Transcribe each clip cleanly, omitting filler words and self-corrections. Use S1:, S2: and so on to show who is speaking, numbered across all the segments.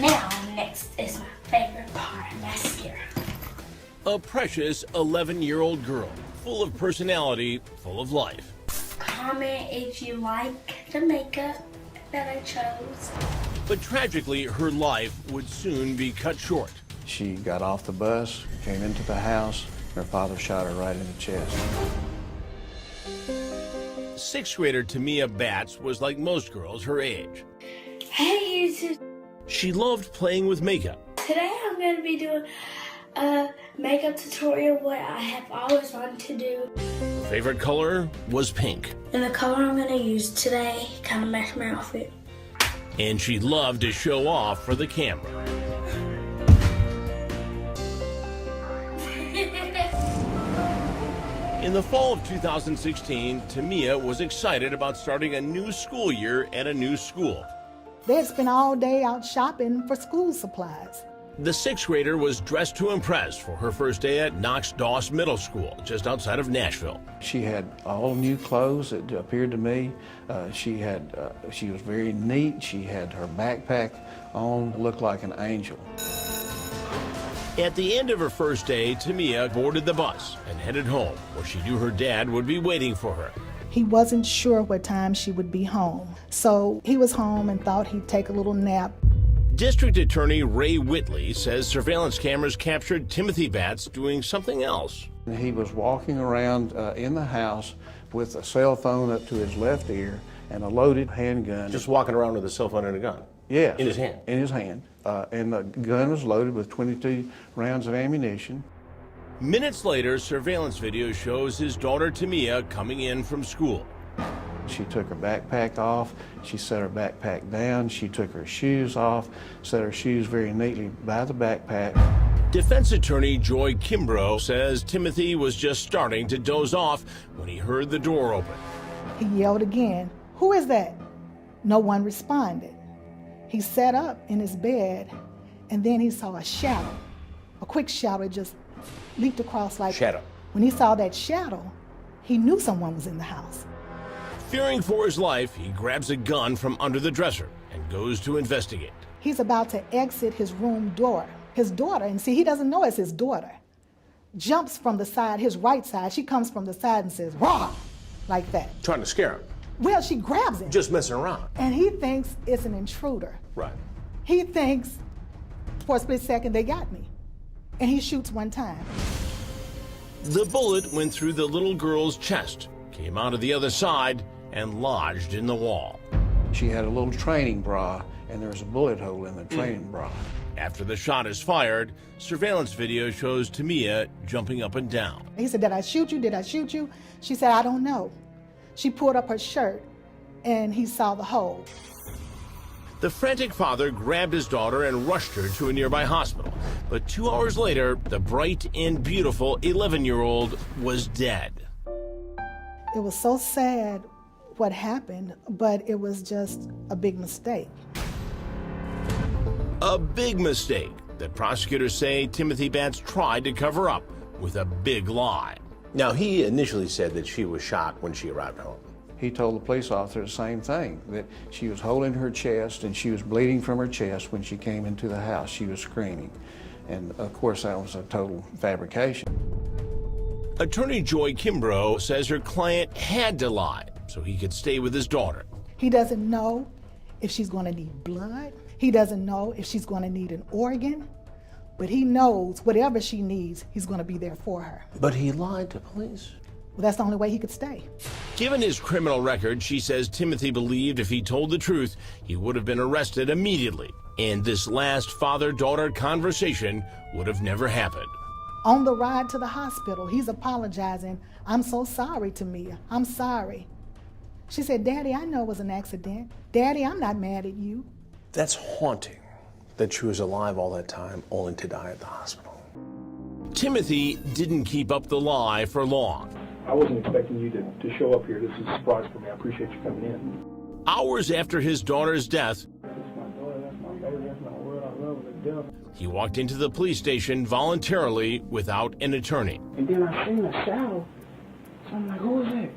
S1: Now, next is my favorite part, mascara.
S2: A precious 11-year-old girl, full of personality, full of life.
S1: Comment if you like the makeup that I chose.
S2: But tragically, her life would soon be cut short.
S3: She got off the bus, came into the house, and her father shot her right in the chest.
S2: Sixth grader Tamia Batts was like most girls her age.
S1: Hey YouTube.
S2: She loved playing with makeup.
S1: Today I'm going to be doing a makeup tutorial, what I have always wanted to do.
S2: Her favorite color was pink.
S1: And the color I'm going to use today kind of matched my outfit.
S2: And she loved to show off for the camera. In the fall of 2016, Tamia was excited about starting a new school year at a new school.
S4: They'd spend all day out shopping for school supplies.
S2: The sixth grader was dressed to impress for her first day at Knox Doss Middle School, just outside of Nashville.
S3: She had all new clothes, it appeared to me. She was very neat. She had her backpack on, looked like an angel.
S2: At the end of her first day, Tamia boarded the bus and headed home, where she knew her dad would be waiting for her.
S4: He wasn't sure what time she would be home, so he was home and thought he'd take a little nap.
S2: District Attorney Ray Whitley says surveillance cameras captured Timothy Batts doing something else.
S3: He was walking around in the house with a cell phone up to his left ear and a loaded handgun.
S5: Just walking around with a cell phone and a gun?
S3: Yes.
S5: In his hand?
S3: In his hand. And the gun was loaded with 22 rounds of ammunition.
S2: Minutes later, surveillance video shows his daughter Tamia coming in from school.
S3: She took her backpack off, she set her backpack down, she took her shoes off, set her shoes very neatly by the backpack.
S2: Defense attorney Joy Kimbrough says Timothy was just starting to doze off when he heard the door open.
S4: He yelled again, "Who is that?" No one responded. He sat up in his bed, and then he saw a shadow. A quick shadow. It just leaped across like...
S5: Shadow.
S4: When he saw that shadow, he knew someone was in the house.
S2: Fearing for his life, he grabs a gun from under the dresser and goes to investigate.
S4: He's about to exit his room door. His daughter, and see, he doesn't know it's his daughter, jumps from the side, his right side. She comes from the side and says, "Rah!" like that.
S5: Trying to scare him.
S4: Well, she grabs him.
S5: Just messing around.
S4: And he thinks it's an intruder.
S5: Right.
S4: He thinks, for a split second, they got me. And he shoots one time.
S2: The bullet went through the little girl's chest, came out of the other side, and lodged in the wall.
S3: She had a little training bra, and there was a bullet hole in the training bra.
S2: After the shot is fired, surveillance video shows Tamia jumping up and down.
S4: He said, "Did I shoot you? Did I shoot you?" She said, "I don't know." She pulled up her shirt, and he saw the hole.
S2: The frantic father grabbed his daughter and rushed her to a nearby hospital. But 2 hours later, the bright and beautiful 11-year-old was dead.
S4: It was so sad what happened, but it was just a big mistake.
S2: A big mistake that prosecutors say Timothy Batts tried to cover up with a big lie.
S5: Now, he initially said that she was shot when she arrived home.
S3: He told the police officer the same thing, that she was holding her chest and she was bleeding from her chest when she came into the house. She was screaming. And of course, that was a total fabrication.
S2: Attorney Joy Kimbrough says her client had to lie so he could stay with his daughter.
S4: He doesn't know if she's going to need blood. He doesn't know if she's going to need an organ. But he knows whatever she needs, he's going to be there for her.
S5: But he lied to police.
S4: Well, that's the only way he could stay.
S2: Given his criminal record, she says Timothy believed if he told the truth, he would have been arrested immediately. And this last father-daughter conversation would have never happened.
S4: On the ride to the hospital, he's apologizing. "I'm so sorry, Tamia. I'm sorry." She said, "Daddy, I know it was an accident. Daddy, I'm not mad at you."
S5: That's haunting, that she was alive all that time only to die at the hospital.
S2: Timothy didn't keep up the lie for long.
S6: I wasn't expecting you to show up here. This is a surprise for me. I appreciate you coming in.
S2: Hours after his daughter's death,
S6: That's my daughter. That's my baby. That's my world. I love her to death.
S2: he walked into the police station voluntarily without an attorney
S6: And then I seen a shadow. So I'm like, who is that?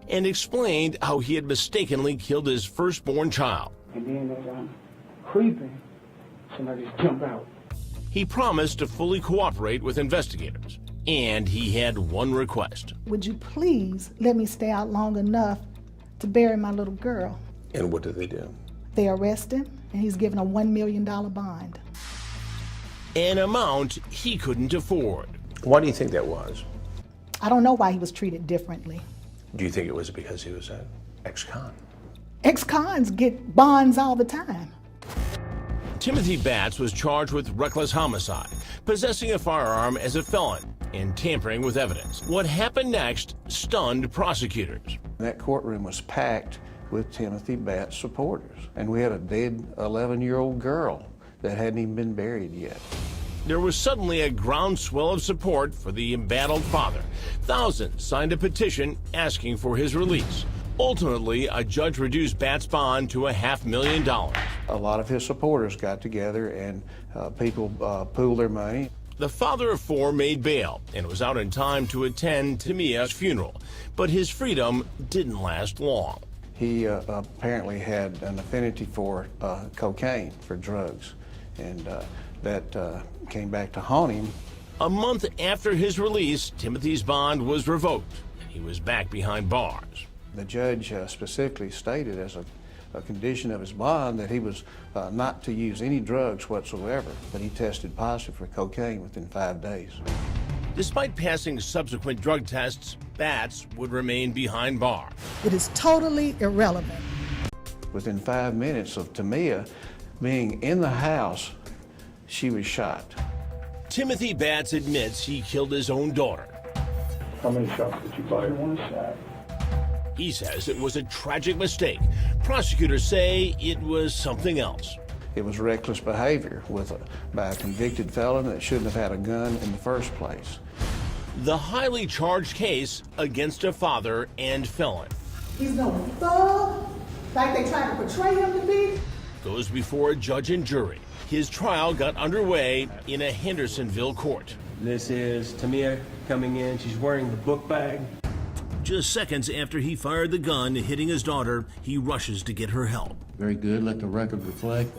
S2: and explained how he had mistakenly killed his firstborn child.
S6: And then as I'm creeping, Somebody's jumped out.
S2: He promised to fully cooperate with investigators, and he had one request.
S4: Would you please let me stay out long enough to bury my little girl?
S5: And what did they do?
S4: They arrest him, and he's given a $1 million bond.
S2: An amount he couldn't afford.
S5: Why do you think that was?
S4: I don't know why he was treated differently.
S5: Do you think it was because he was an ex-con?
S4: Ex-cons get bonds all the time.
S2: Timothy Batts was charged with reckless homicide, possessing a firearm as a felon, and tampering with evidence. What happened next stunned prosecutors.
S3: That courtroom was packed with Timothy Batts supporters, and we had a dead 11-year-old girl that hadn't even been buried yet.
S2: There was suddenly a groundswell of support for the embattled father. Thousands signed a petition asking for his release. Ultimately, a judge reduced Batts' bond to $500,000.
S3: A lot of his supporters got together and people pooled their money.
S2: The father of four made bail and was out in time to attend Tamia's funeral, but his freedom didn't last long.
S3: He apparently had an affinity for cocaine, for drugs, and that came back to haunt him.
S2: A month after his release, Timothy's bond was revoked, and he was back behind bars.
S3: The judge specifically stated as a condition of his bond that he was not to use any drugs whatsoever, but he tested positive for cocaine within 5 days.
S2: Despite passing subsequent drug tests, Batts would remain behind bars.
S4: It is totally irrelevant.
S3: Within 5 minutes of Tamia being in the house, she was shot.
S2: Timothy Batts admits he killed his own daughter.
S6: How many shots did you fire? One shot.
S2: He says it was a tragic mistake. Prosecutors say it was something else.
S3: It was reckless behavior by a convicted felon that shouldn't have had a gun in the first place.
S2: The highly charged case against a father and felon
S4: He's no thug, like they try to portray him to be.
S2: goes before a judge and jury. His trial got underway in a Hendersonville court.
S7: This is Tamia coming in. She's wearing the book bag.
S2: Just seconds after he fired the gun, hitting his daughter, he rushes to get her help.
S8: Very good. Let the record reflect.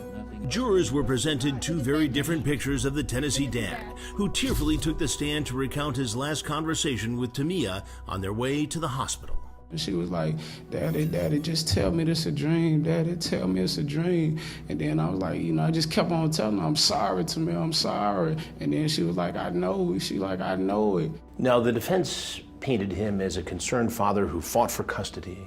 S2: Jurors were presented two very different pictures of the Tennessee dad, who tearfully took the stand to recount his last conversation with Tamia on their way to the hospital.
S9: And she was like, Daddy, just tell me this a dream. Daddy, tell me it's a dream. And then I was like, I just kept on telling her, I'm sorry, Tamia, I'm sorry. And then she was like, I know. I know it.
S5: Now, the defense painted him as a concerned father who fought for custody,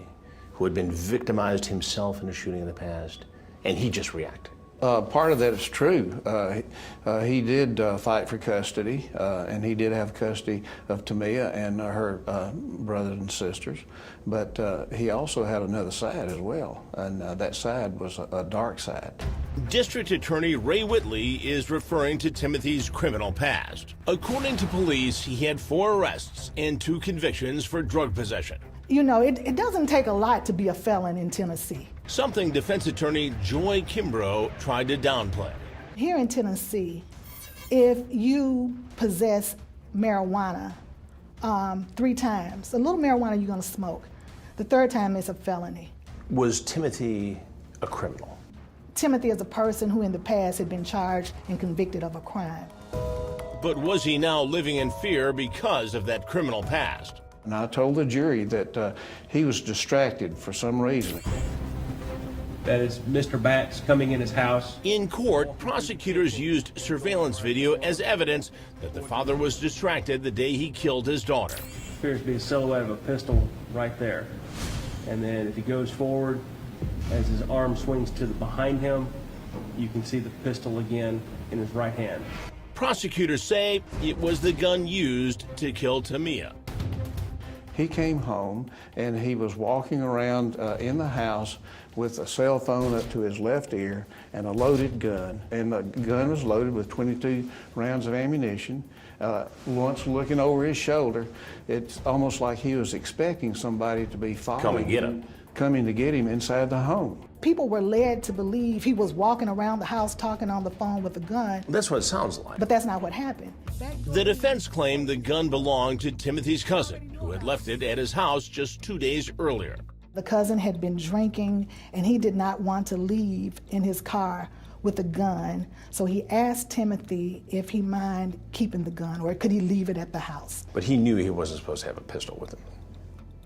S5: who had been victimized himself in a shooting in the past, and he just reacted.
S3: Part of that is true. He did fight for custody, and he did have custody of Tamia and her brothers and sisters, but he also had another side as well, and that side was a dark side.
S2: District Attorney Ray Whitley is referring to Timothy's criminal past. According to police, he had 4 arrests and 2 convictions for drug possession.
S4: It doesn't take a lot to be a felon in Tennessee.
S2: Something defense attorney Joy Kimbrough tried to downplay.
S4: Here in Tennessee, if you possess marijuana 3 times, a little marijuana you're going to smoke. The 3rd time is a felony.
S5: Was Timothy a criminal?
S4: Timothy is a person who in the past had been charged and convicted of a crime.
S2: But was he now living in fear because of that criminal past?
S3: And I told the jury that he was distracted for some reason.
S7: That is Mr. Batts coming in his house.
S2: In court, prosecutors used surveillance video as evidence that the father was distracted the day he killed his daughter.
S7: Appears to be a silhouette of a pistol right there. And then if he goes forward, as his arm swings to the behind him, you can see the pistol again in his right hand.
S2: Prosecutors say it was the gun used to kill Tamia.
S3: He came home and he was walking around in the house with a cell phone up to his left ear and a loaded gun. And the gun was loaded with 22 rounds of ammunition. Once looking over his shoulder, it's almost like he was expecting somebody to be following him, coming to get him inside the home.
S4: People were led to believe he was walking around the house talking on the phone with a gun.
S5: That's what it sounds like.
S4: But that's not what happened.
S2: The defense claimed the gun belonged to Timothy's cousin, who had left it at his house just 2 days earlier.
S4: The cousin had been drinking, and he did not want to leave in his car with a gun. So he asked Timothy if he mind keeping the gun or could he leave it at the house.
S5: But he knew he wasn't supposed to have a pistol with him.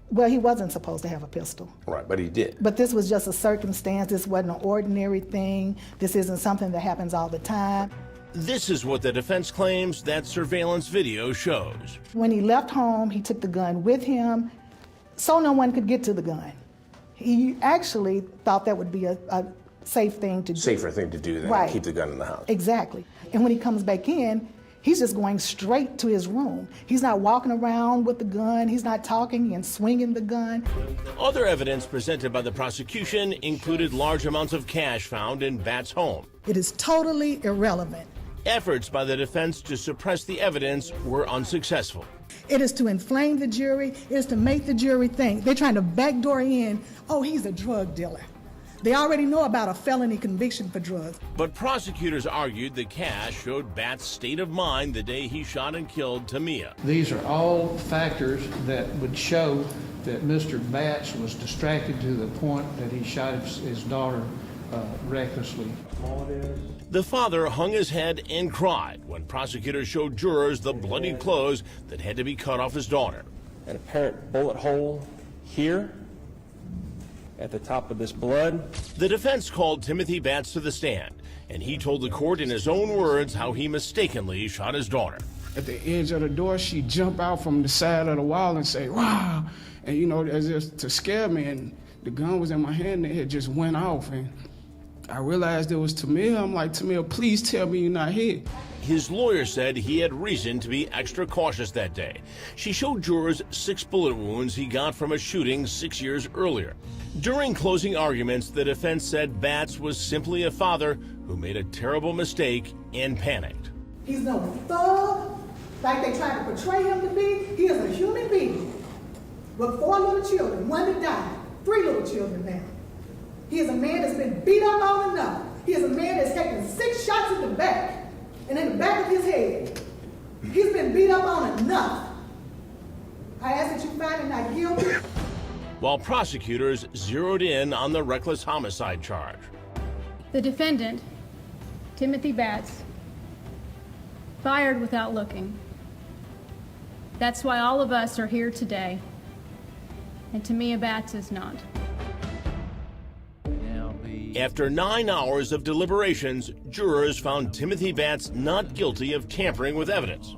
S4: Well, he wasn't supposed to have a pistol.
S5: Right, but he did.
S4: But this was just a circumstance. This wasn't an ordinary thing. This isn't something that happens all the time.
S2: This is what the defense claims that surveillance video shows.
S4: When he left home, he took the gun with him so no one could get to the gun. He actually thought that would be a safe thing to do.
S5: Safer thing to do than
S4: Right.
S5: keep the gun in the house.
S4: Exactly. And when he comes back in, he's just going straight to his room. He's not walking around with the gun. He's not talking and swinging the gun.
S2: Other evidence presented by the prosecution included large amounts of cash found in Batts' home.
S4: It is totally irrelevant.
S2: Efforts by the defense to suppress the evidence were unsuccessful.
S4: It is to inflame the jury. It is to make the jury think. They're trying to backdoor in, oh, he's a drug dealer. They already know about a felony conviction for drugs.
S2: But prosecutors argued the cash showed Batts' state of mind the day he shot and killed Tamia.
S3: These are all factors that would show that Mr. Batts was distracted to the point that he shot his daughter recklessly.
S2: The father hung his head and cried when prosecutors showed jurors the bloody clothes that had to be cut off his daughter.
S7: An apparent bullet hole here at the top of this blood.
S2: The defense called Timothy Batts to the stand, and he told the court in his own words how he mistakenly shot his daughter.
S9: At the edge of the door, she'd jump out from the side of the wall and say, "Wow!" And you know, as if to scare me. And the gun was in my hand, and it just went off. And I realized it was Tamia. I'm like, "Tamia, please tell me you're not hit."
S2: His lawyer said he had reason to be extra cautious that day. She showed jurors 6 bullet wounds he got from a shooting 6 years earlier. During closing arguments, the defense said Batts was simply a father who made a terrible mistake and panicked.
S4: He's no thug, like they tried to portray him to be. He is a human being with 4 little children, 1 that died, 3 little children now. He is a man that's been beat up on enough. He is a man that's taken 6 shots in the back and in the back of his head. He's been beat up on enough. I ask that you find him not guilty.
S2: While prosecutors zeroed in on the reckless homicide charge.
S10: The defendant, Timothy Batts, fired without looking. That's why all of us are here today, and Tamia Batts is not.
S2: After 9 hours of deliberations, jurors found Timothy Batts not guilty of tampering with evidence,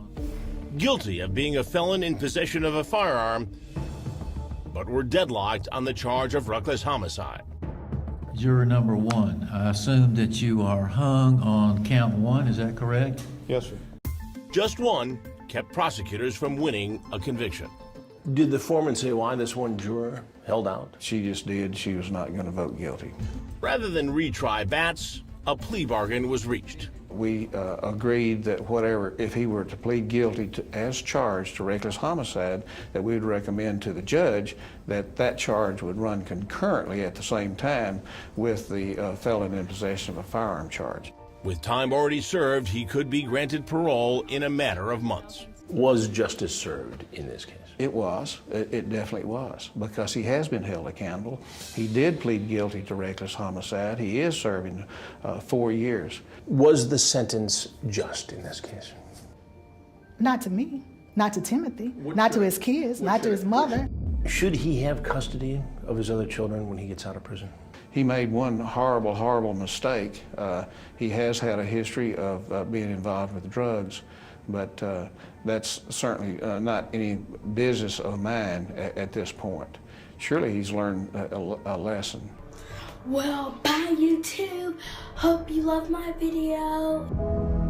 S2: guilty of being a felon in possession of a firearm, but were deadlocked on the charge of reckless homicide.
S8: Juror number 1, I assume that you are hung on count 1, is that correct?
S6: Yes, sir.
S2: Just one kept prosecutors from winning a conviction.
S5: Did the foreman say why this one juror held out?
S3: She just did. She was not going to vote guilty.
S2: Rather than retry Batts, a plea bargain was reached.
S3: We agreed that if he were to plead guilty as charged to reckless homicide, that we would recommend to the judge that charge would run concurrently at the same time with the felon in possession of a firearm charge.
S2: With time already served, he could be granted parole in a matter of months.
S5: Was justice served in this case?
S3: It was. It definitely was, because he has been held accountable. He did plead guilty to reckless homicide. He is serving 4 years.
S5: Was the sentence just in this case?
S4: Not to me, not to Timothy, not to his kids, not to his mother.
S5: Should he have custody of his other children when he gets out of prison?
S3: He made one horrible, horrible mistake. He has had a history of being involved with drugs, but that's certainly not any business of mine at this point. Surely he's learned a lesson.
S1: Well, bye YouTube. Hope you love my video.